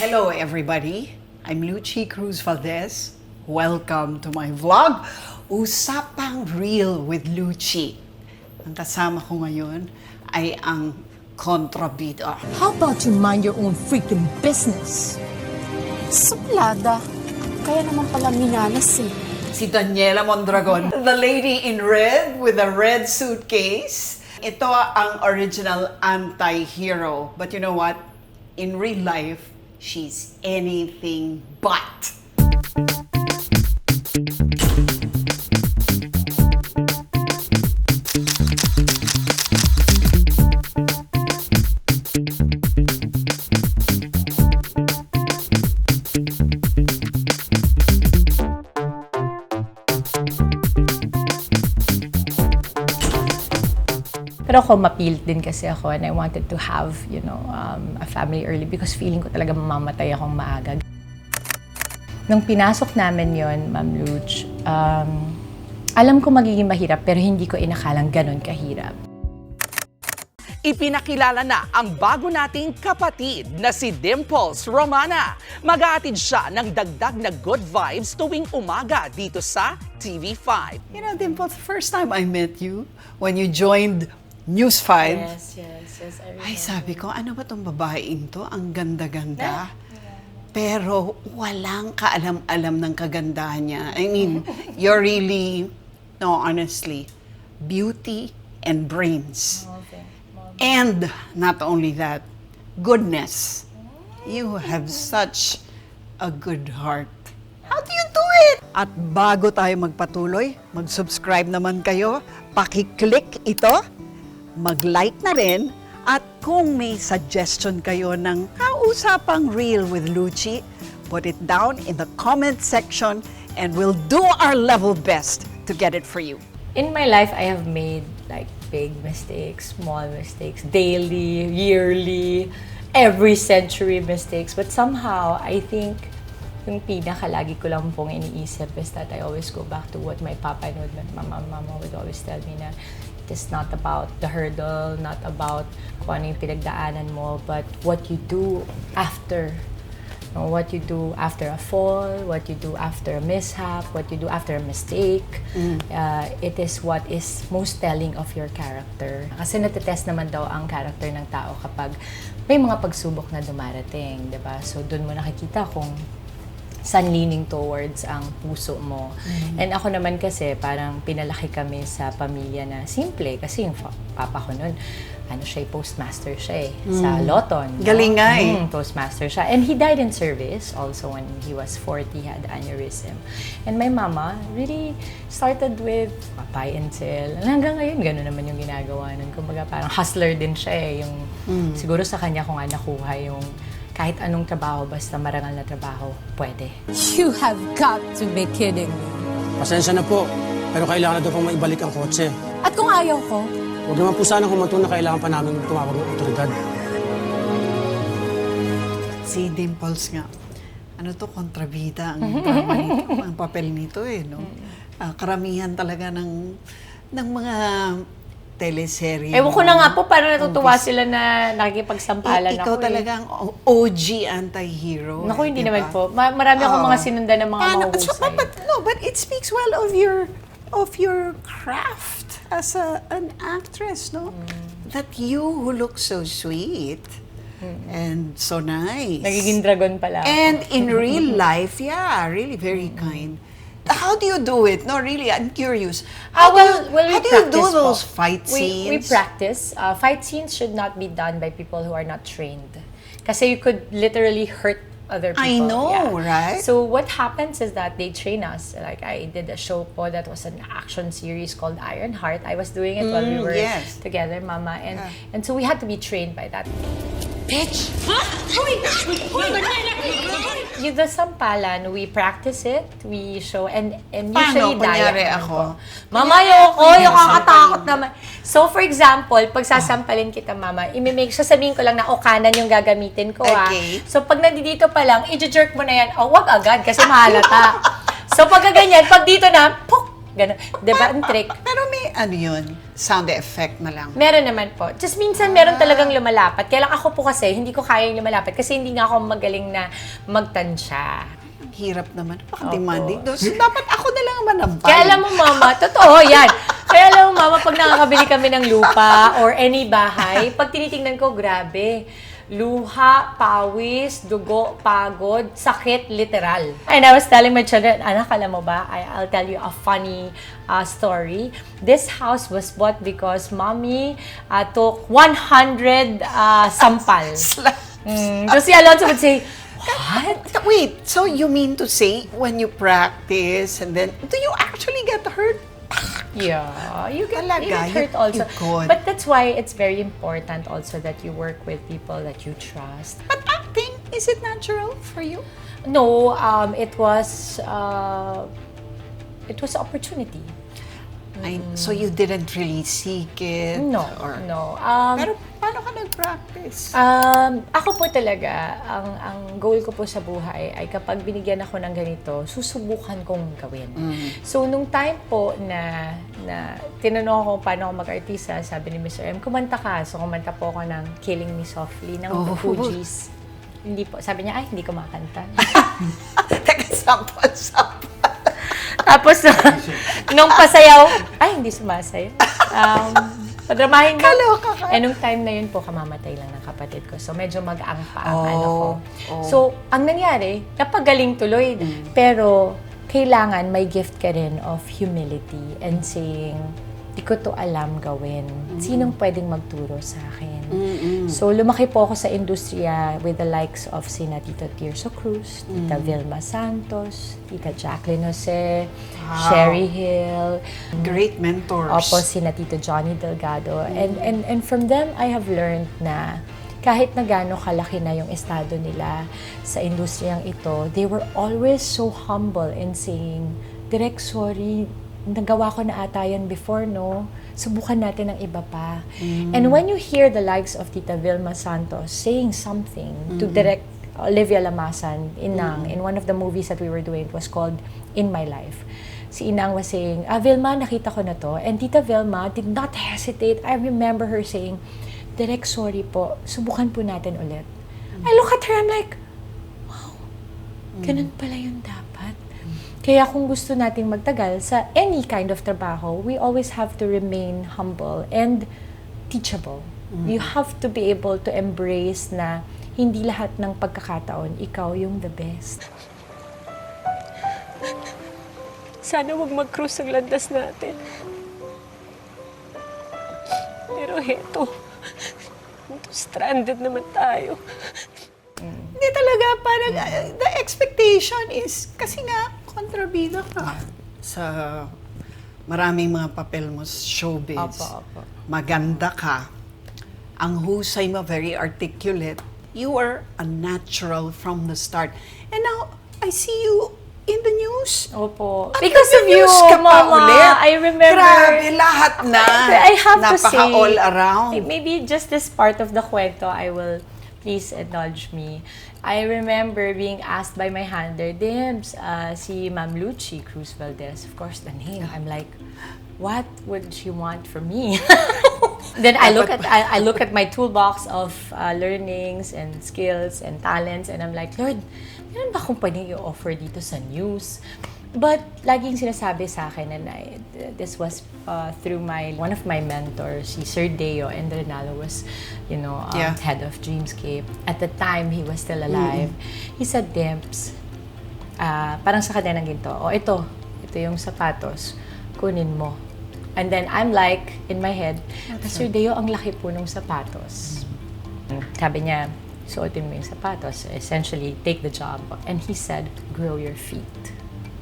Hello everybody, I'm Luchi Cruz-Valdes. Welcome to my vlog, Usapang Real with Luchi. Ang kasama ko ngayon ay ang kontrabida. How about you mind your own freaking business? Suplada. Kaya naman pala minalas eh. Si Daniela Mondragon, the lady in red with a red suitcase. Ito ang original anti-hero. But you know what? In real life, she's anything but. Pero ako, mapilit din kasi ako and I wanted to have, a family early because feeling ko talaga mamamatay akong maaga. Nung pinasok namin yon, Ma'am Luch, alam ko magiging mahirap pero hindi ko inakalang ganun kahirap. Ipinakilala na ang bago nating kapatid na si Dimples Romana. Mag-aatid siya ng dagdag na good vibes tuwing umaga dito sa TV5. You know, Dimples, the first time I met you, when you joined News 5, Yes, I remember. ay sabi ko, ano ba tong babaeng to? Ang ganda-ganda. Pero walang kaalam-alam ng kagandahan niya. I mean, you're really, no, honestly, beauty and brains. And not only that, goodness. You have such a good heart. How do you do it? At bago tayo magpatuloy, mag-subscribe naman kayo, paki-click ito, mag-like na rin, at kung may suggestion kayo ng Usapang Real with Luchi, put it down in the comment section and we'll do our level best to get it for you. In my life, I have made like big mistakes, small mistakes, daily, yearly, every century mistakes. But somehow, I think yung pinaka-lagi ko lang pong iniisip is that I always go back to what my papa and what my mama would always tell me na it's not about the hurdle, not about kung ano yung pinagdaanan mo, but what you do after. What you do after a fall, what you do after a mishap, what you do after a mistake. It is what is most telling of your character. Kasi natetest naman daw ang character ng tao kapag may mga pagsubok na dumarating, di ba? So doon mo nakikita kung saan leaning towards ang puso mo. And ako naman kasi, parang pinalaki kami sa pamilya na simple. Kasi yung papa ko nun, postmaster siya sa Loton. Galing nga eh. Postmaster siya. And he died in service also when he was 40, he had aneurysm. And my mama really started with buy and sell. And hanggang ngayon, gano'n naman yung ginagawa nun. Kumbaga parang hustler din siya eh. Yung, siguro sa kanya ko nga nakuha yung kahit anong trabaho, basta marangal na trabaho, pwede. You have got to be kidding me. Pasensya na po, pero kailangan na daw pong maibalik ang kotse. At kung ayaw ko? Huwag naman po sana kumunto na kailangan pa namin tumawag ng otoridad. Si Dimples nga, ano to, kontrabida ang drama nito, ang papel nito eh, no? Karamihan talaga ng mga teleserye. Ewan ko na nga po, parang natutuwa sila na nakikipagsampalan ako. Ikaw talaga ang OG anti-hero. Naku, hindi diba? naman po. Marami akong mga sinundan ng mga mahusay. But it speaks well of your craft as an actress, no? That you who look so sweet and so nice. Nagiging dragon pala ako. And in real life, yeah, really very kind. How do you do it? No, really, I'm curious. How do you do those fight scenes? We practice. Fight scenes should not be done by people who are not trained. Kasi you could literally hurt other people. I know, right? So what happens is that they train us. Like I did a show po that was an action series called Iron Heart. I was doing it while we were together, Mama. And so we had to be trained by that. Bitch! Yung the sampalan, we practice it, we show, and Paano? usually Kunyari dialogue ako. Mama, ayoko, yung kakatakot naman. So, for example, pag sasampalin kita, Mama, sasabihin ko lang na, kanan yung gagamitin ko, Okay. So, pag nandito pa lang, i-jerk mo na yan, wag agad, kasi mahalata. So, pag ganyan, pag dito na, puk, Ganun. Diba? Ang trick. Pero may ano yun, sound effect na lang. Meron naman po. Just minsan meron talagang lumalapat. Kaya lang ako po kasi, hindi ko kayang lumalapat kasi hindi nga ako magaling na magtansya. Ang hirap naman. Napaka-demanding. So, dapat ako na lang manampay. Kaya alam mo, Mama, totoo yan. Kaya alam mo, Mama, pag nakakabili kami ng lupa or any bahay, pag tinitingnan ko, grabe. Luha, pawis, dugo, pagod, sakit, literal. And I was telling my children, anak, alam mo ba, I'll tell you a funny story. This house was bought because Mommy took 100 sampal. So si Alonzo would say, what? Wait, so you mean to say when you practice and then, do you actually get hurt? Yeah, you get Talaga, hurt also. you could. But that's why it's very important also that you work with people that you trust. But acting, is it natural for you? No, it was opportunity. So you didn't really seek it? No, Or, no. pero paano ka nag-practice? Ako po talaga, ang goal ko po sa buhay ay kapag binigyan ako ng ganito, susubukan kong gawin. So, nung time po na tinanong ako paano ako mag-artista, sabi ni Mr. M, kumanta ka. So, kumanta po ako ng Killing Me Softly ng The Fugees. Hindi po. Sabi niya, ay, hindi ko makanta. Teka, sample. Tapos, nung pasayaw, ay, hindi sumasayaw. Padramahin mo. Kaloka ka. Eh, nung time na yun po, kamamatay lang ng kapatid ko. So, medyo mag-ang pa ang ano ko. Oh. So, ang nangyari, napagaling tuloy. Pero, kailangan may gift ka rin of humility and saying, di ko to alam gawin. Sinong pwedeng magturo sa akin? So, lumaki po ako sa industriya with the likes of sina Tita Tirso Cruz, Tita Vilma Santos, Tita Jacqueline Jose, Sherry Hill. Great mentors. Opo, sina Tito Johnny Delgado. And from them, I have learned na kahit na gaano kalaki na yung estado nila sa industriyang ito, they were always so humble in saying, Direk, sorry, nagawa ko na ata yan before, no? Subukan natin ng iba pa. And when you hear the likes of Tita Vilma Santos saying something to direct Olivia Lamasan, Inang, in one of the movies that we were doing, it was called In My Life. Si Inang was saying, Vilma, nakita ko na to. And Tita Vilma did not hesitate. I remember her saying, Direk, sorry po, subukan po natin ulit. I look at her, I'm like, wow, ganun pala yung dapat. Kaya kung gusto nating magtagal sa any kind of trabaho, we always have to remain humble and teachable. You have to be able to embrace na hindi lahat ng pagkakataon, ikaw yung the best. Sana wag mag-cruise ang landas natin. Pero heto, stranded naman tayo. Hindi talaga, parang the expectation is, kasi nga, kontrabida ka. Sa maraming mga papel mo sa showbiz. Opo. Maganda ka. Ang husay mo, very articulate. You are a natural from the start. And now, I see you in the news. Opo. At Because of you, nag-news ka pa Mama, ulit. I remember. Grabe, lahat na. I have to say, Napaka all around. maybe just this part of the kwento, I will, please indulge me. I remember being asked by my handler, Dimps, si Ma'am Luchi, Cruz-Valdes, of course, the name. I'm like, what would she want from me? Then I look at my toolbox of learnings and skills and talents, and I'm like, Lord, meron ba akong pwedeng i-offer dito sa news? But laging sinasabi sa akin, and this was through one of my mentors, si Sir Deo, and Renalo was, head of Dreamscape. At the time, he was still alive. He said, Dimps, parang sa kanya ng ginto, ito yung sapatos, kunin mo. And then I'm like, in my head, Sir Deo, ang laki po ng sapatos. Sabi niya, suotin mo yung sapatos, essentially, take the job. And he said, grow your feet.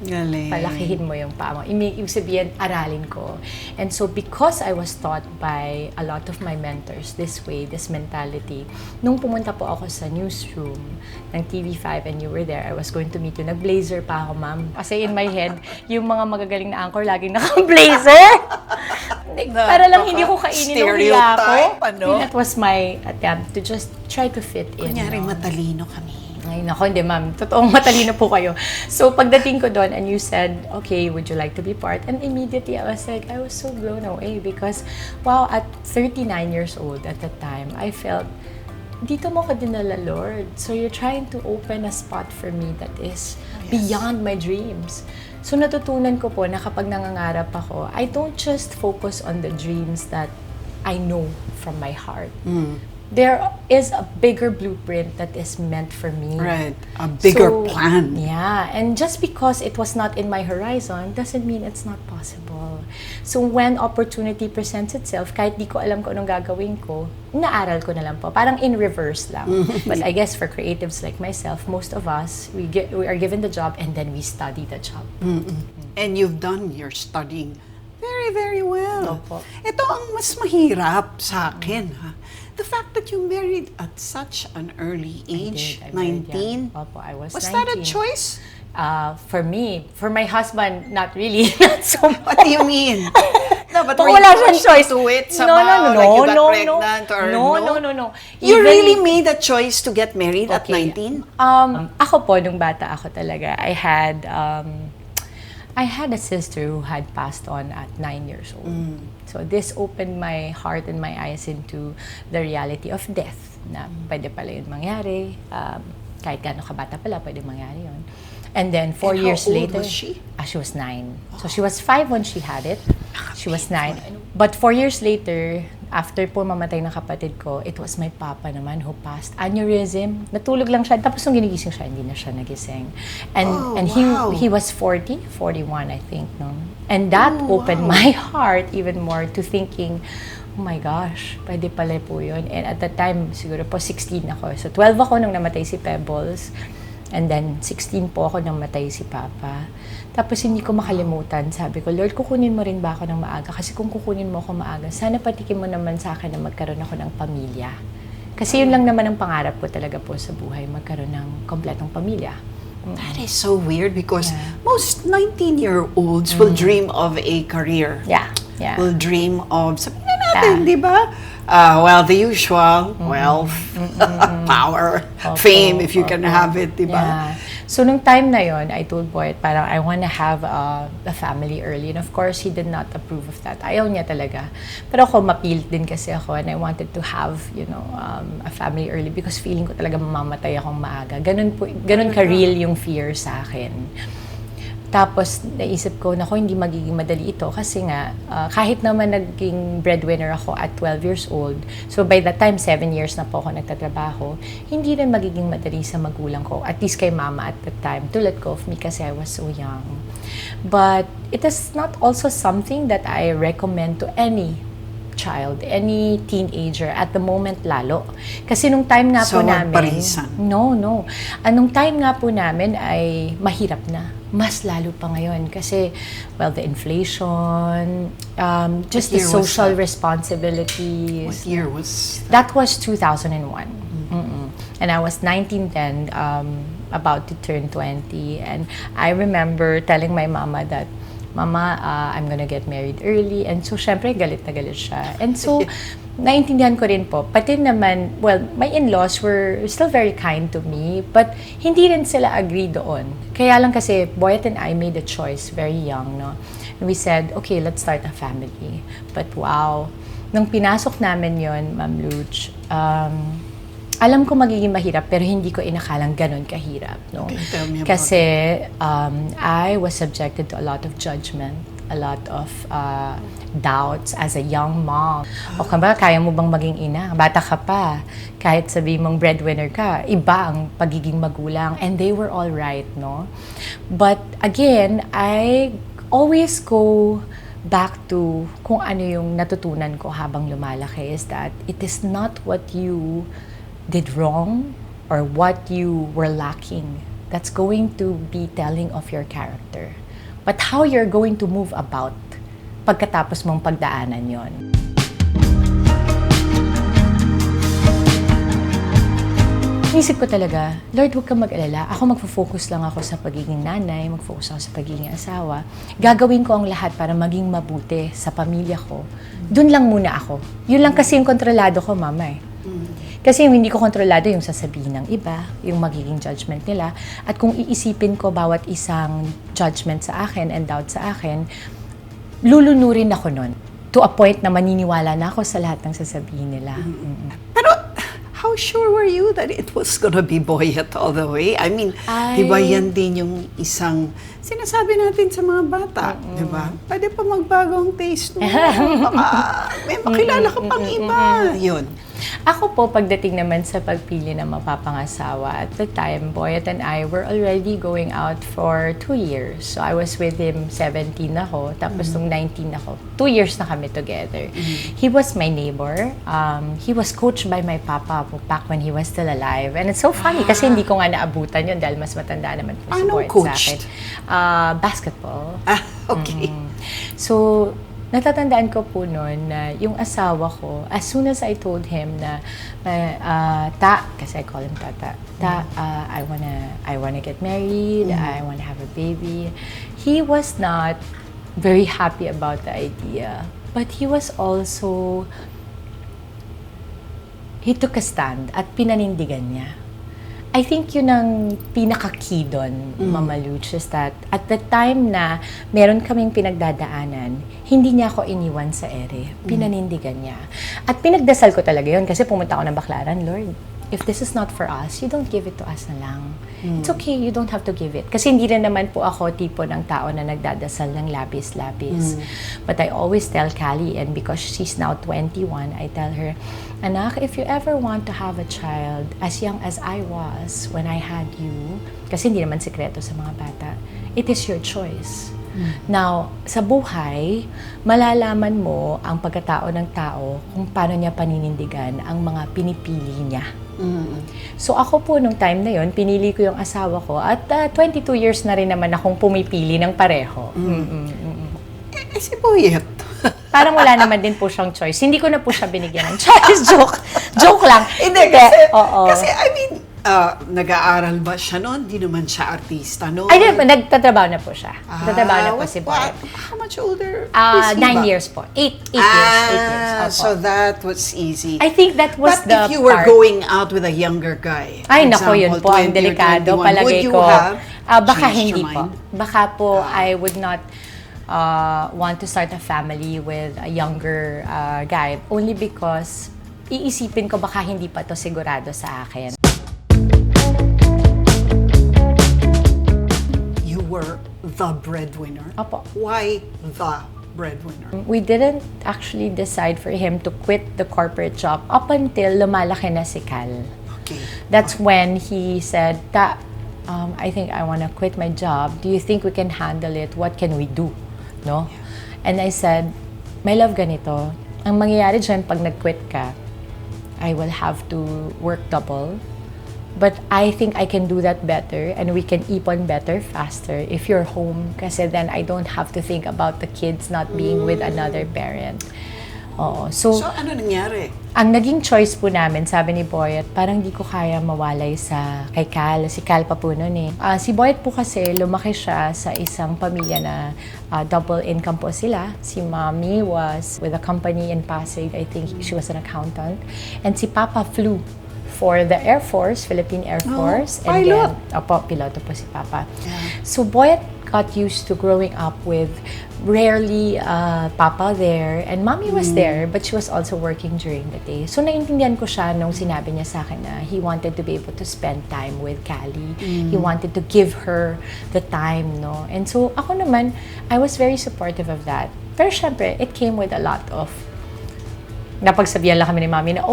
Galing. Palakihin mo yung paa mo. Ibig sabihin, aralin ko. And so, because I was taught by a lot of my mentors this way, this mentality, nung pumunta po ako sa newsroom ng TV5 and you were there, I was going to meet you. Nag-blazer pa ako, ma'am. Kasi in my head, yung mga magagaling na anchor laging naka-blazer. Para lang hindi ko kainin ng hila ko. Ano? That was my attempt to just try to fit in. Kunyari, no? matalino kami. Ay, nako, hindi ma'am. Totoong matalino po kayo. So, pagdating ko doon and you said, okay, would you like to be part? And immediately, I was like, I was so blown away because, wow, at 39 years old at that time, I felt, dito mo ka dinala, Lord. So, you're trying to open a spot for me that is beyond my dreams. So, natutunan ko po na kapag nangangarap ako, I don't just focus on the dreams that I know from my heart. There is a bigger blueprint that is meant for me. Right. A bigger So, plan. Yeah. And just because it was not in my horizon doesn't mean it's not possible. So when opportunity presents itself, kahit di ko alam kung anong gagawin ko, naaral ko na lang po. Parang in reverse lang. But I guess for creatives like myself, most of us, we are given the job and then we study the job. And you've done your studying very, very well. Opo. Ito ang mas mahirap sa akin, ha? The fact that you married at such an early age, I married 19. young. Opo, I was 19. that a choice? For me, for my husband, not really. Not so much. What do you mean? No, but Pag were wala you siyang forced choice. to it somehow? Like you got pregnant or No. You Even- really made a choice to get married at Okay. 19? Ako po, nung bata ako talaga, I had a sister who had passed on at 9 years old. So this opened my heart and my eyes into the reality of death. Na pwede pala yun mangyari. Kahit gaano kabata pala, pwede mangyari yun. And then 4 And how years old later, was she? She was 9. So she was 5 when she had it. She was 9. But 4 years later, after po mamatay ng kapatid ko, it was my papa naman who passed. Aneurysm. Natulog lang siya. Tapos nung ginigising siya, hindi na siya nagising. And wow. he was 41, I think. No? And that opened my heart even more to thinking, oh my gosh, pwede pala po yun. And at that time, siguro po 16 ako. So 12 ako nung namatay si Pebbles. And then 16 po ako nang matay si Papa. Tapos hindi ko makalimutan, sabi ko, Lord, kukunin mo rin ba ako ng maaga? Kasi kung kukunin mo ako maaga, sana patikin mo naman sa akin na magkaroon ako ng pamilya. Kasi yun lang naman ang pangarap ko talaga po sa buhay, magkaroon ng kompletong pamilya. That is so weird because most 19-year-olds will dream of a career. Yeah. Will dream of, sabihin na natin, di ba? Well, the usual, wealth, power, fame, if you can have it, di ba? Yeah. So, nung time na yon, I told Boyd, parang I want to have a family early. And of course, he did not approve of that. Ayaw niya talaga. Pero ako, mapilit din kasi ako and I wanted to have, a family early because feeling ko talaga mamamatay akong maaga. Ganun ka-real yung fear sa akin. Tapos, naisip ko, naku, hindi magiging madali ito kasi nga, kahit naman naging breadwinner ako at 12 years old, so by that time, 7 years na po ako nagtatrabaho, hindi rin magiging madali sa magulang ko, at least kay mama at that time, to let go of me kasi I was so young. But it is not also something that I recommend to any child, any teenager at the moment lalo. Kasi nung time nga po namin, parisan. No. Anong time nga po namin ay mahirap na. Mas lalo pa ngayon kasi, well, the inflation, just the year was social that? responsibilities. What year was That was 2001. And I was 19 then, about to turn 20. And I remember telling my mama that, Mama, I'm gonna get married early. And so, syempre, galit na galit siya. And so, naintindihan ko rin po. Pati naman, well, my in-laws were still very kind to me, but hindi rin sila agree doon. Kaya lang kasi, Boyet and I made a choice very young, no? And we said, okay, let's start a family. But wow, nung pinasok namin yon, Ma'am Luch, alam ko magiging mahirap, pero hindi ko inakalang ganun kahirap, no? Okay, tell me about Kasi I was subjected to a lot of judgment, a lot of doubts as a young mom. O kaya mo bang maging ina? Bata ka pa. Kahit sabihin mong breadwinner ka, iba ang pagiging magulang. And they were all right, no? But again, I always go back to kung ano yung natutunan ko habang lumalaki is that it is not what you did wrong or what you were lacking that's going to be telling of your character, but how you're going to move about pagkatapos mong pagdaanan yon. Isip ko talaga, Lord, huwag kang mag-alala. Ako magfo-focus lang ako sa pagiging nanay, mag-focus ako sa pagiging asawa. Gagawin ko ang lahat para maging mabuti sa pamilya ko. Doon lang muna ako. Yun lang kasi yung kontrolado ko, Mama. Kasi yung hindi ko kontrolado yung sasabihin ng iba, yung magiging judgment nila. At kung iisipin ko bawat isang judgment sa akin and doubt sa akin, lulunurin ako nun. To a point na maniniwala na ako sa lahat ng sasabihin nila. Pero, how sure were you that it was gonna be Boyet all the way? I mean, di ba yan din yung isang sinasabi natin sa mga bata, di ba? Pwede pa magbago ang taste mo. Baka may makilala ka pang iba. Yun. Ako po, pagdating naman sa pagpili ng mapapangasawa, at the time, Boyet and I were already going out for 2 years. So I was with him 17 ako, tapos nung 19 ako. 2 years na kami together. He was my neighbor. He was coached by my papa back when he was still alive. And it's so funny kasi hindi ko nga naabutan yun dahil mas matanda naman po si Boyet sa akin. Basketball. Okay. So, natatandaan ko po noon na yung asawa ko, as soon as I told him na, kasi I call him Tata, I wanna get married, I wanna have a baby. He was not very happy about the idea, but he was also, he took a stand at pinanindigan niya. I think yun ang pinaka-key doon, Mama Luchi, is that at the time na meron kaming pinagdadaanan, hindi niya ako iniwan sa ere. Pinanindigan niya. At pinagdasal ko talaga yun kasi pumunta ako ng Baclaran, Lord, if this is not for us, you don't give it to us na lang. It's okay, you don't have to give it. Kasi hindi rin naman po ako tipo ng tao na nagdadasal ng labis-labis. But I always tell Callie, and because she's now 21, I tell her, Anak, if you ever want to have a child as young as I was when I had you, kasi hindi naman sikreto sa mga bata, it is your choice. Now, sa buhay, malalaman mo ang pagkatao ng tao kung paano niya paninindigan ang mga pinipili niya. So ako po nung time na yon, pinili ko yung asawa ko at 22 years na rin naman akong pumipili ng pareho. Eh, si Boyet. Parang wala naman din po siyang choice. Hindi ko na po siya binigyan ng choice. Joke lang. Hindi, kasi I mean, nag-aaral ba siya noon? Hindi naman siya artista noon. Ay, nagtatrabaho na po siya. Nagtatrabaho na po si Boyet. How much older is he 9 ba? years po. 8 years. Opo. So that was easy. I think that was But the if you were part. going out with a younger guy, Ay, for nako, yun example, po ang 20 or delikado. 21, Palagay would you ko. have Baka changed hindi your po. mind? Baka po, I would not want to start a family with a younger guy. Only because iisipin ko baka hindi pa to sigurado sa akin. You were the breadwinner. Opo. Why the breadwinner? We didn't actually decide for him to quit the corporate job up until lumalaki na si Cal. Okay. That's when he said, I think I want to quit my job. Do you think we can handle it? What can we do? No? And I said, my love, ganito. Ang mangyayari dyan, pag nag-quit ka, I will have to work double. But I think I can do that better and we can ipon better, faster if you're home. Kasi then I don't have to think about the kids not being with another parent. Oo. So ano nangyari? Ang naging choice po namin, sabi ni Boyet, parang di ko kaya mawalay sa kay Cal. Si Cal pa po noon eh. Si Boyet po kasi, lumaki siya sa isang pamilya na double income po sila. Si Mommy was with a company in Pasig. I think she was an accountant. And si Papa flew for the Air Force, Philippine Air Force. Pilot. And then, piloto po si Papa. Yeah. So Boyet got used to growing up with rarely Papa there, and Mommy was there, but she was also working during the day. So naiintindihan ko siya nung sinabi niya sa akin na he wanted to be able to spend time with Callie. He wanted to give her the time, no? And so ako naman, I was very supportive of that. Pero syempre, it came with a lot of napagsabihan lang kami ni Mommy na,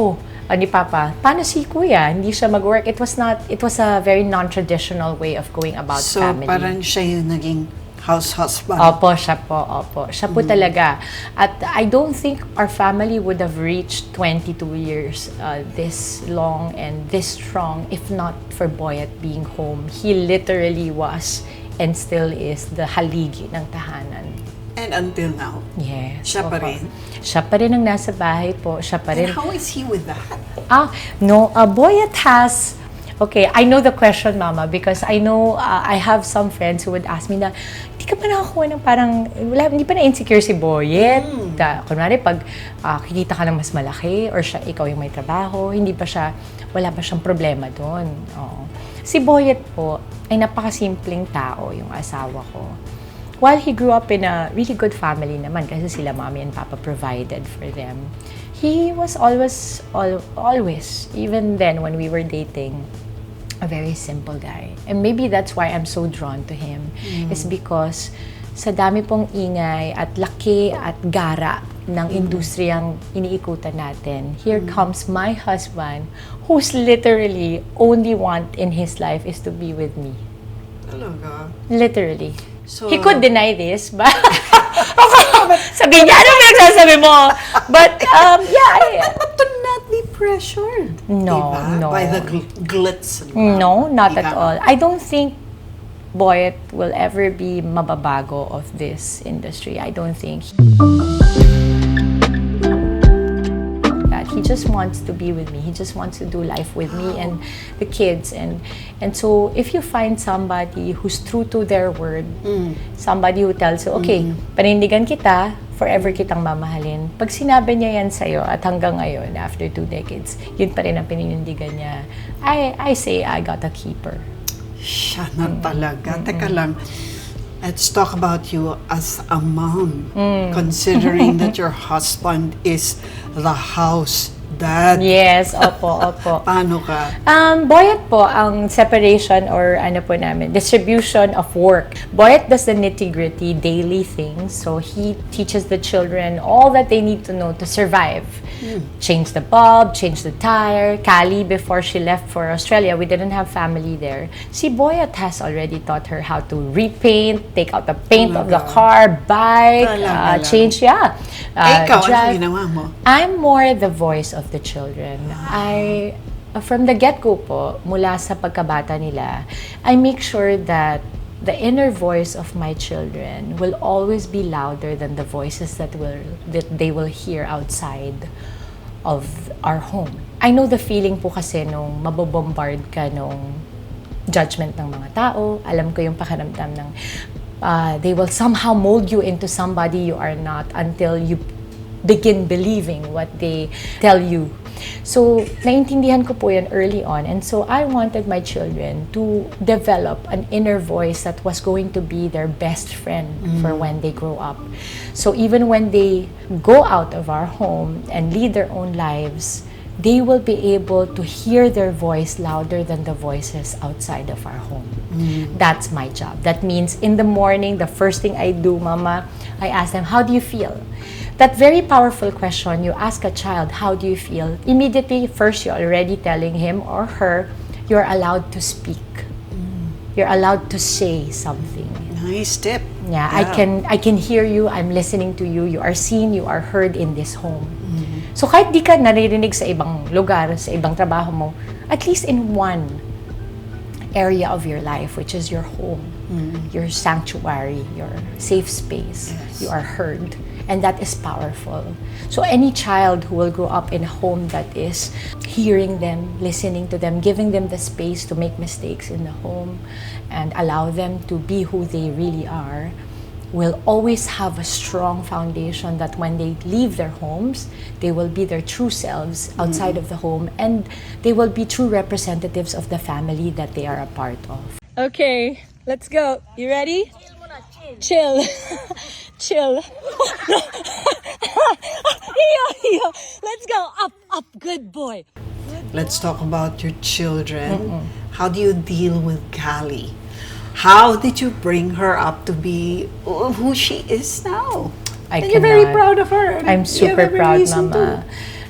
ni Papa, paano si Kuya? Hindi siya mag-work. It was a very non-traditional way of going about family. So, parang siya yung naging house husband. Opo, siya po. Siya po talaga. At I don't think our family would have reached 22 years this long and this strong if not for Boyet being home. He literally was and still is the haligi ng tahanan. And until now? Yes. Siya pa opo. rin? Siya pa rin ang nasa bahay po. Siya pa rin. And how is he with that? No, Boyet has Okay, I know the question, Mama, because I know I have some friends who would ask me na, hindi ka pa nakakuha ng parang, hindi pa na-insecure si Boyet. Kunwari, pag kikita ka ng mas malaki or siya, ikaw yung may trabaho, wala pa siyang problema doon. Si Boyet po ay napakasimpleng tao, yung asawa ko. While he grew up in a really good family naman, kasi sila mommy and papa provided for them, he was always, even then when we were dating, a very simple guy. And maybe that's why I'm so drawn to him. Is because sa dami pong ingay at laki at gara ng industriyang iniikutan natin, here comes my husband who's literally only want in his life is to be with me. Talaga? Literally. So, he could deny this, but sabihin niya, ano pinagsasabi mo? But, yeah. But to not be pressured. No, diba? no. By the glitz. No, not at Diba? all. I don't think Boyet will ever be mababago of this industry. I don't think. He just wants to be with me. He just wants to do life with me and the kids. And so if you find somebody who's true to their word, somebody who tells you, okay, panindigan kita, forever kitang mamahalin. Pag sinabi niya yan sa'yo at hanggang ngayon, after 2 decades, yun pa rin ang pininindigan niya. I say I got a keeper. Siya na talaga. Teka lang. Let's talk about you as a mom. Considering that your husband is the house dad. Yes, opo. Paano ka? Boyet po ang separation or distribution of work. Boyet does the nitty-gritty daily things. So he teaches the children all that they need to know to survive. Change the bulb, change the tire. Callie, before she left for Australia, we didn't have family there. Si Boyet has already taught her how to repaint, take out the paint of the car, bike, change, Ikaw, ano drive. ginawa mo? I'm more the voice of the children. From the get-go po, mula sa pagkabata nila, I make sure that the inner voice of my children will always be louder than the voices that they will hear outside of our home. I know the feeling po kasi nung mabobombard ka nung judgment ng mga tao. Alam ko yung pakiramdam ng they will somehow mold you into somebody you are not until you begin believing what they tell you. So, naintindihan ko po yan early on. And so, I wanted my children to develop an inner voice that was going to be their best friend for when they grow up. So, even when they go out of our home and lead their own lives, they will be able to hear their voice louder than the voices outside of our home. That's my job. That means in the morning, the first thing I do, Mama, I ask them, how do you feel? That very powerful question, you ask a child, how do you feel? Immediately, first, you're already telling him or her, you're allowed to speak. You're allowed to say something. Nice tip. Yeah, I can hear you, I'm listening to you, you are seen, you are heard in this home. So kahit di ka naririnig sa ibang lugar, sa ibang trabaho mo, at least in one area of your life, which is your home, your sanctuary, your safe space, you are heard. And that is powerful. So any child who will grow up in a home that is hearing them, listening to them, giving them the space to make mistakes in the home and allow them to be who they really are, will always have a strong foundation that when they leave their homes, they will be their true selves outside of the home, and they will be true representatives of the family that they are a part of. Okay, let's go. You ready? Chill. Chill. Let's go. Up. Good boy. Let's talk about your children. How do you deal with Callie? How did you bring her up to be who she is now? And you're very proud of her. I'm You have super every proud, reason Mama.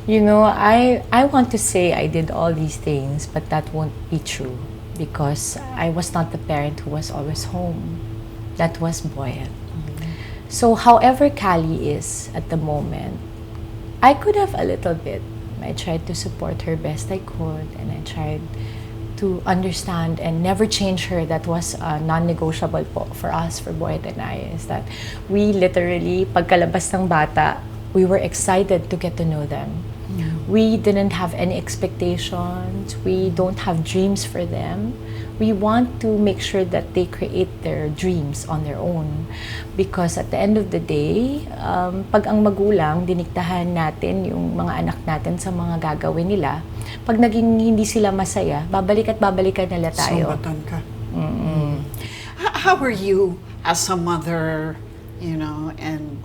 to. You know, I want to say I did all these things, but that won't be true because I was not the parent who was always home. That was Boyet. So however Callie is at the moment, I could have a little bit. I tried to support her best I could, and I tried to understand and never change her. That was non-negotiable po for us, for Boyet and I, is that we literally, pagkalabas ng bata, we were excited to get to know them. We didn't have any expectations. We don't have dreams for them. We want to make sure that they create their dreams on their own. Because at the end of the day, pag ang magulang, diniktahan natin yung mga anak natin sa mga gagawin nila, pag naging hindi sila masaya, babalik at babalikan nila tayo. Sumbatan ka. How are you as a mother, and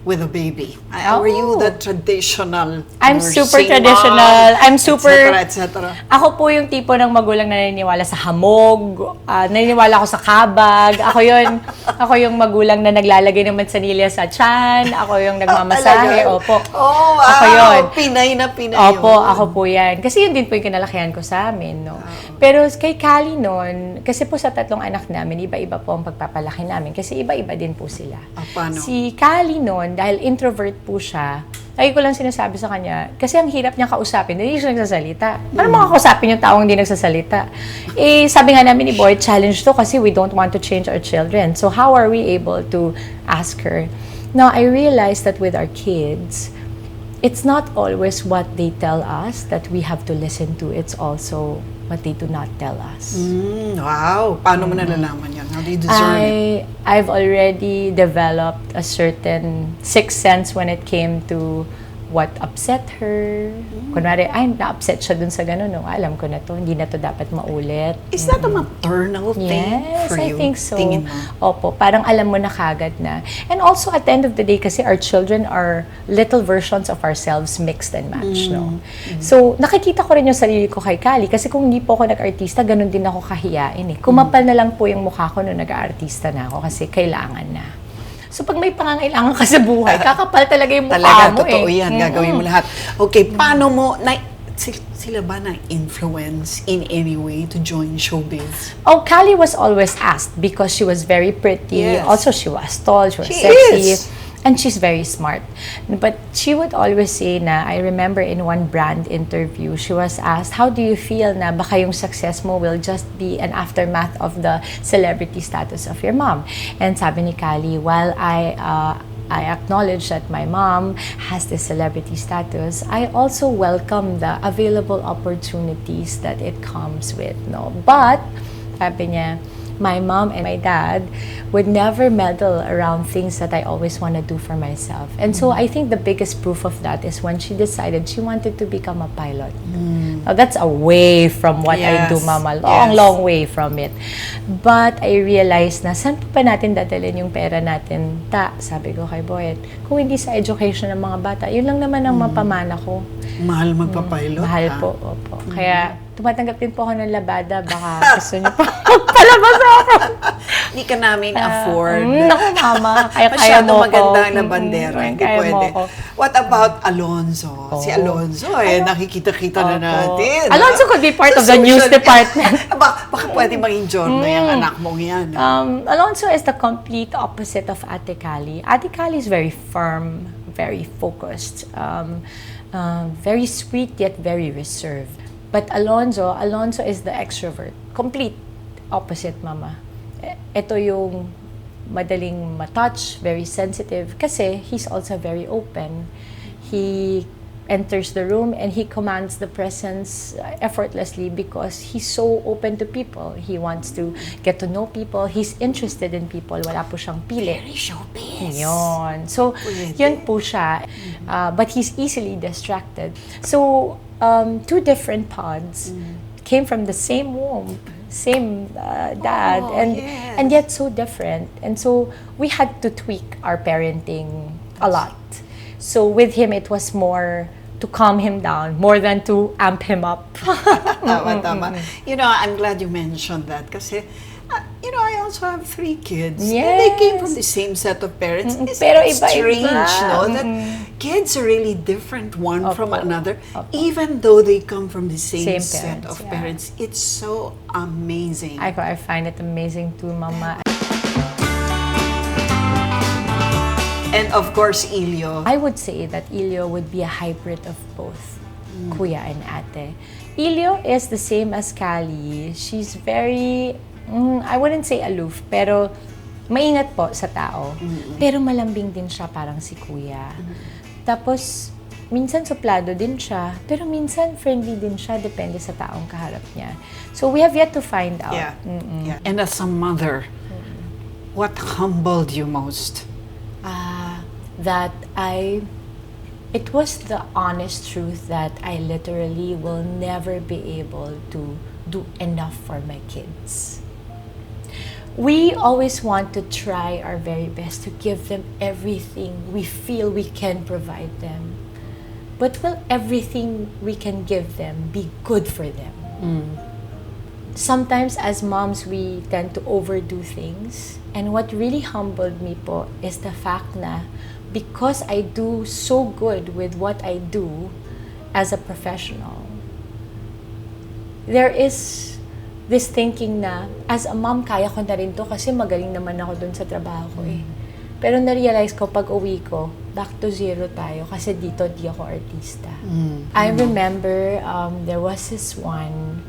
with a baby? How are you the traditional I'm super nursing traditional. mom, I'm super... et cetera? Ako po yung tipo ng magulang na naniniwala sa hamog, naniniwala ako sa kabag. Ako yung magulang na naglalagay ng mansanilya sa tiyan. Ako yung nagmamasahe. Opo. Oh, wow. Ako yun. Pinay na Pinay Opo, yun. ako po yan. Kasi yun din po yung kinalakihan ko sa amin, no? Pero kay Callie noon, kasi po sa tatlong anak namin, iba-iba po ang pagpapalaki namin. Kasi iba-iba din po sila. Paano? Si Callie noon, dahil introvert po siya, lagi ko lang sinasabi sa kanya, kasi ang hirap niya kausapin, hindi siya nagsasalita. Paano makakausapin yung taong hindi nagsasalita? Sabi nga namin ni Boy, challenge to kasi we don't want to change our children. So how are we able to ask her? Now, I realized that with our kids, it's not always what they tell us that we have to listen to. It's also what they do not tell us. Wow. Paano mo nalalaman yan? How do you discern it? I've already developed a certain sixth sense when it came to what upset her. Kunwari, na-upset siya dun sa gano'n. No? Alam ko na to, hindi na to dapat maulit. Is that a maternal thing Yes, for I you? think so. Tingin mo? Opo, parang alam mo na kagad na. And also, at the end of the day, kasi our children are little versions of ourselves mixed and matched, no? So, nakikita ko rin yung sarili ko kay Callie, kasi kung hindi po ako nag-artista, ganun din ako kahiyain eh. Kumapal na lang po yung mukha ko nung nag-aartista na ako, kasi kailangan na. So, pag may pangangailangan ka sa buhay, kakapal talaga yung mukha Talaga, mo totoo eh. yan. Gagawin mo lahat. Okay, paano mo, sila ba na-influence in any way to join showbiz? Oh, Callie was always asked because she was very pretty. Yes. Also, she was tall, she was She sexy. is. And she's very smart. But she would always say na, I remember in one brand interview, she was asked, how do you feel na baka yung success mo will just be an aftermath of the celebrity status of your mom? And sabi ni Callie, while I acknowledge that my mom has this celebrity status, I also welcome the available opportunities that it comes with, no? But, sabi niya, my mom and my dad would never meddle around things that I always want to do for myself. And so I think the biggest proof of that is when she decided she wanted to become a pilot. Now, that's away from what I do, Yes. Mama. Yes. Long way from it. But I realized na saan pa natin dadalhin yung pera natin? Sabi ko kay Boyet, kung hindi sa education ng mga bata, yun lang naman ang mapamana ko. Mahal magpapilot, Mahal ha? po, opo. Kaya tumatanggap din po ako ng labada, baka gusto niyo pa magpalabas ako. Hindi ka namin afford. Naku, Mama, kaya Masyado mo ko. maganda na bandera. Hindi Kaya mo pwede. ko. What about Alonzo? Si Alonzo, nakikita-kita na Opo. natin. Alonzo could be part Sa of the news social- department. Baka pwede maging John na yung anak mong yan. Alonzo is the complete opposite of Ate Callie. Ate Callie is very firm, very focused, very sweet yet very reserved. But Alonzo is the extrovert. Complete opposite, Mama. Ito yung madaling matouch, very sensitive, kasi he's also very open. He enters the room and he commands the presence effortlessly because he's so open to people. He wants to get to know people. He's interested in people. Wala po siyang pili. Very showbiz. Yun. So, Pwede. yun po siya. But he's easily distracted. So, two different pods came from the same womb, same dad, yes. and yet so different. And so, we had to tweak our parenting a lot. So, with him, it was more to calm him down, more than to amp him up. Tama. I'm glad you mentioned that kasi, I also have 3 kids. And Yes. they came from the same set of parents. It's Pero strange, iba-iba. no? That kids are really different one from Opo. another. Opo. Even though they come from the same, Same set parents, of yeah. parents. It's so amazing. I find it amazing too, Mama. And of course, Ilyo. I would say that Ilyo would be a hybrid of both Kuya and Ate. Ilyo is the same as Callie. She's very, I wouldn't say aloof, pero maingat po sa tao. Pero malambing din siya parang si Kuya. Tapos, minsan suplado din siya, pero minsan friendly din siya, depende sa taong kaharap niya. So we have yet to find out. Yeah. Yeah. And as a mother, what humbled you most? That it was the honest truth that I literally will never be able to do enough for my kids. We always want to try our very best to give them everything we feel we can provide them. But will everything we can give them be good for them? Sometimes as moms, we tend to overdo things. And what really humbled me po is the fact na because I do so good with what I do as a professional, there is this thinking na as a mom, kaya ko na rin to kasi magaling naman ako dun sa trabaho ko eh. Pero na-realize ko pag uwi ko, back to zero tayo kasi dito di ako artista. I remember there was this one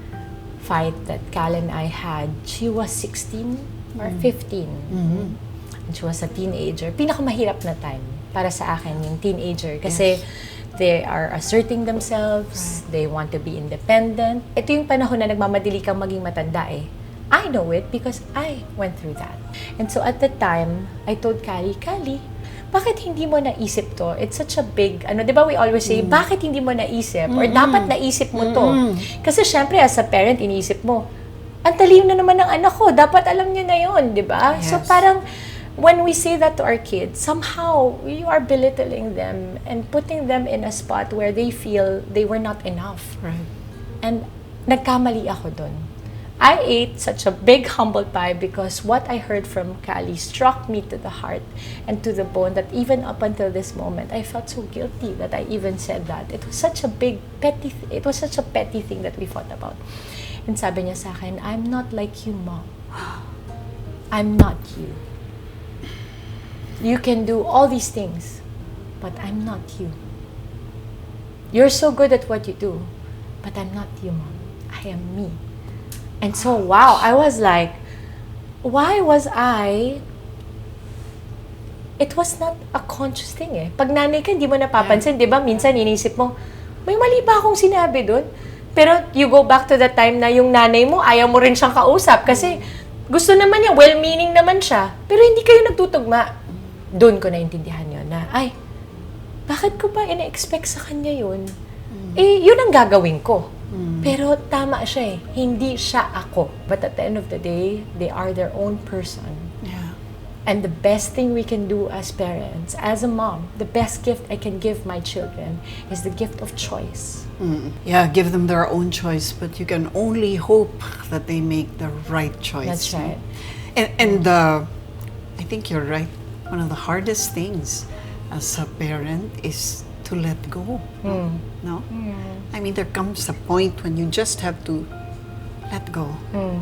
fight that Callie and I had. She was 16 or 15. And she was a teenager. Pinakamahirap na time para sa akin yung teenager kasi they are asserting themselves, they want to be independent. Ito yung panahon na nagmamadali kang maging matanda eh. I know it because I went through that. And so at the time, I told Callie, bakit hindi mo naisip to? It's such a big, di ba we always say, bakit hindi mo naisip? Or dapat naisip mo to? Kasi syempre, as a parent, iniisip mo, ang talino na naman ng anak ko, dapat alam niya na yun, di ba? Yes. So parang, when we say that to our kids, somehow, you are belittling them and putting them in a spot where they feel they were not enough. Right. And nagkamali ako dun. I ate such a big humble pie because what I heard from Callie struck me to the heart and to the bone that even up until this moment, I felt so guilty that I even said that. It was such a petty thing that we fought about. And sabi niya sa akin, I'm not like you, Mom. I'm not you. You can do all these things, but I'm not you. You're so good at what you do, but I'm not you, Mom. I am me. And so, wow, I was like, why was I... It was not a conscious thing eh. Pag nanay ka, hindi mo napapansin, di ba? Minsan inisip mo, may mali ba akong sinabi doon? Pero you go back to the time na yung nanay mo, ayaw mo rin siyang kausap kasi gusto naman niya, well-meaning naman siya. Pero hindi kayo nagtutugma. Doon ko naintindihan yun na, ay, bakit ko ba ina-expect sa kanya yun? Eh, yun ang gagawin ko. Pero tama siya eh. Hindi siya ako. But at the end of the day, they are their own person. Yeah. And the best thing we can do as parents, as a mom, the best gift I can give my children is the gift of choice. Yeah, give them their own choice, but you can only hope that they make the right choice. That's right. And I think you're right. One of the hardest things as a parent is to let go. No? I mean, there comes a point when you just have to let go.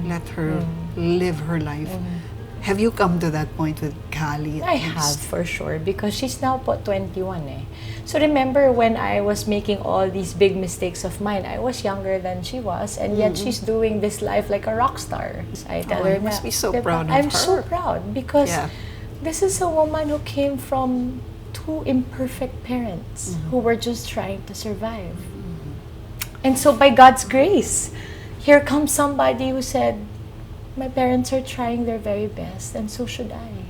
Let her live her life. Have you come to that point with Callie? I have, for sure, because she's now po 21 eh. So remember when I was making all these big mistakes of mine, I was younger than she was, and yet she's doing this life like a rock star. I tell her you must na, be so diba? proud of I'm her. so proud because Yeah. this is a woman who came from two imperfect parents who were just trying to survive. And so by God's grace, here comes somebody who said, my parents are trying their very best, and so should I.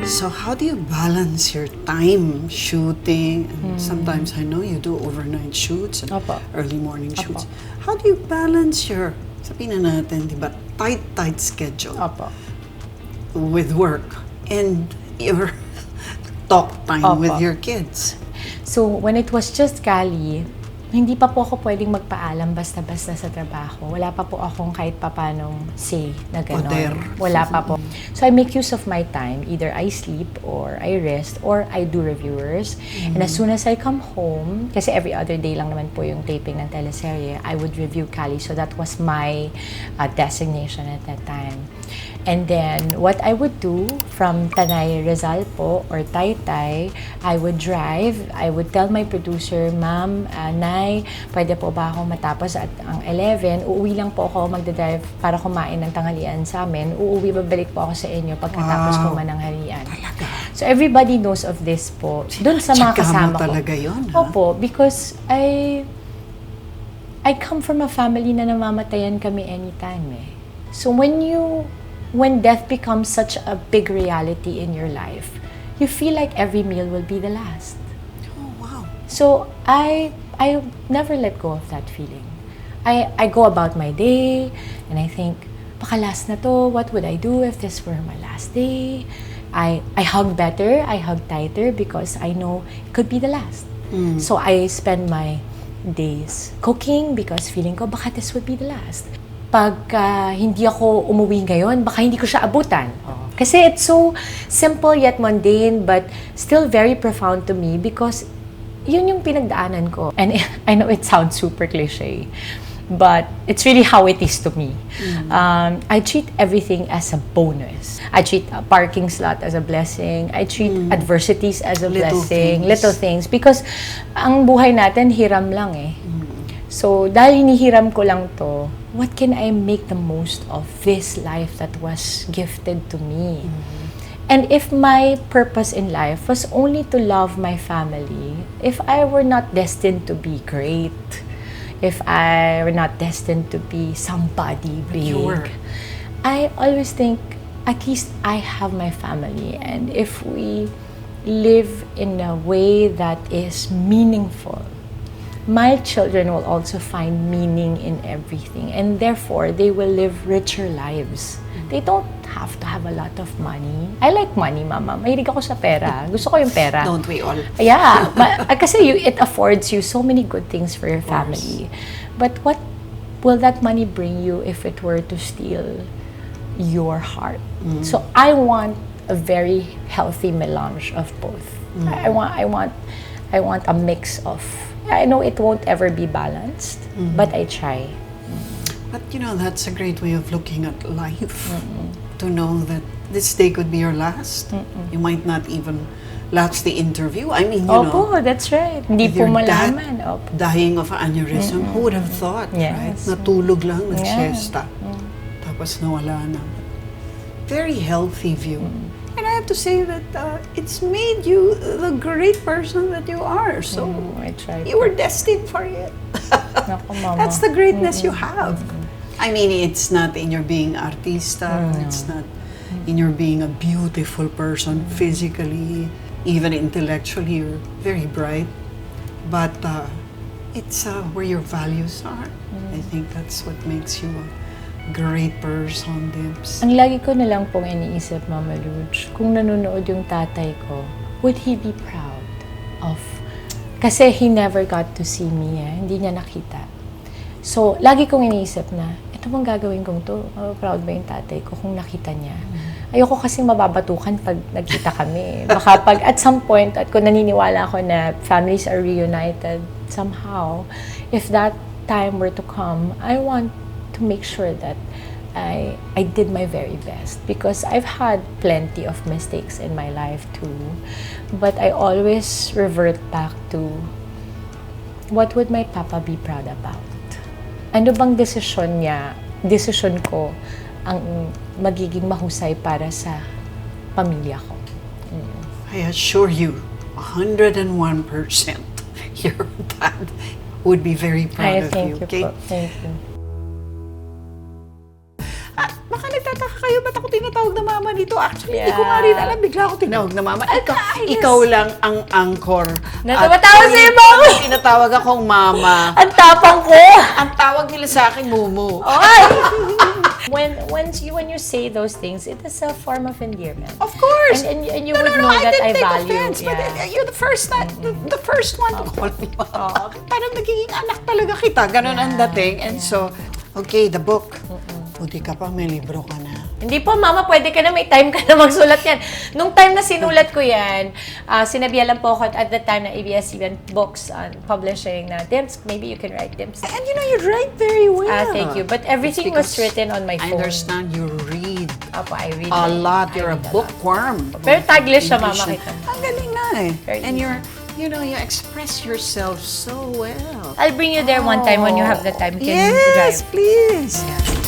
So how do you balance your time shooting? And sometimes I know you do overnight shoots and Opo. early morning shoots. Opo. How do you balance your, sabihin na natin, di ba, tight schedule Opo. with work and your talk time Opo. with your kids? So, when it was just Callie, hindi pa po ako pwedeng magpaalam basta-basta sa trabaho. Wala pa po akong kahit papanong say na gano'n. Poder. Wala pa po. So, I make use of my time. Either I sleep or I rest or I do reviewers. And as soon as I come home, kasi every other day lang naman po yung taping ng teleserye, I would review Callie. So, that was my designation at that time. And then, what I would do from Tanay Rizal po or Taytay, I would drive. I would tell my producer, Ma'am, Nay, Nay, pwede po ba ako matapos at ang 11, uuwi lang po ako magdadrive para kumain ng tanghalian sa amin. Babalik po ako sa inyo pagkatapos po mananghalian. So everybody knows of this po. Doon sa mga kasama ko. Talaga yun, ha? Opo, because I come from a family na namamatayan kami anytime eh. So when death becomes such a big reality in your life, you feel like every meal will be the last. Oh, wow. So I never let go of that feeling. I go about my day and I think, baka last na to, what would I do if this were my last day? I hug better, I hug tighter because I know it could be the last. So I spend my days cooking because feeling ko baka this would be the last. Pag hindi ako umuwi ngayon, baka hindi ko siya abutan. Kasi it's so simple yet mundane but still very profound to me because yun yung pinagdaanan ko. And I know it sounds super cliche, but it's really how it is to me. I treat everything as a bonus. I treat a parking slot as a blessing. I treat adversities as a blessing. Little things. Because ang buhay natin, hiram lang eh. So, dahil hinihiram ko lang to, what can I make the most of this life that was gifted to me? And if my purpose in life was only to love my family, if I were not destined to be great, if I were not destined to be somebody big, I always think, at least I have my family. And if we live in a way that is meaningful, my children will also find meaning in everything. And therefore, they will live richer lives. They don't have to have a lot of money. I like money, Mama. Mahilig ako sa pera. Gusto ko yung pera. Don't we all? Yeah. Kasi it affords you so many good things for your family. But what will that money bring you if it were to steal your heart? So I want a very healthy melange of both. I want a mix of. I know it won't ever be balanced, but I try. But that's a great way of looking at life. To know that this day could be your last. You might not even last the interview. I mean, Opo, that's right. Hindi with po your dad malaman. Opo. dying of aneurysm, who would have thought, right? Yes. Natulog lang, nag-siesta. Tapos nawala na. Very healthy view. And I have to say that it's made you the great person that you are. So I try. you were destined for it. Naku, Mama. That's the greatness you have. I mean, it's not in your being artista. It's not in your being a beautiful person physically, even intellectually. You're very bright. But it's where your values are. I think that's what makes you a great person, Dimps. Ang lagi ko na lang pong iniisip, Mama Luch, kung nanonood yung tatay ko, would he be proud of... Kasi he never got to see me, hindi niya nakita. So, lagi kong iniisip na, ito bang gagawin kong to? Proud ba yung tatay ko kung nakita niya? Ayoko kasi mababatukan pag nagkita kami. Baka pag at some point, at kung naniniwala ako na families are reunited somehow, if that time were to come, I want to make sure that I did my very best because I've had plenty of mistakes in my life too, but I always revert back to what would my papa be proud about? Ano bang desisyon ko ang magiging mahusay para sa pamilya ko? I assure you, 101%, your dad would be very proud of you. Okay? Thank you. Baka nagtataka kayo, ba't ako tinatawag na mama dito? Actually, hindi ko nga rin alam. Bigla ako tinawag na mama. Ikaw lang ang anchor. Natawa sa'yo, Mama! Tinatawag akong mama. Ang tapang ko! Ang tawag nila sa akin, Mumu. When you say those things, it is a form of endearment. Of course. And you would know that I value. Offense, but you're the first one to call me mama. Parang nagiging anak talaga kita. Ganon ang dating. And so, okay, the book. Buti ka pa, may libro ka na. Hindi po, Mama, pwede ka na, may time ka na magsulat yan. Nung time na sinulat ko yan, sinabihan lang po ako at the time na ABS-CBN books on publishing na, Dimps, maybe you can write Dimps. And you write very well. Thank you. But everything was written on my I phone. understand you read Apo, I read a lot. You're a read bookworm. Pero Taglish siya, Mama, kita. Ang galing na eh. Very And easy. you know, you express yourself so well. I'll bring you there one time when you have the time. Can you Yes, drive? please.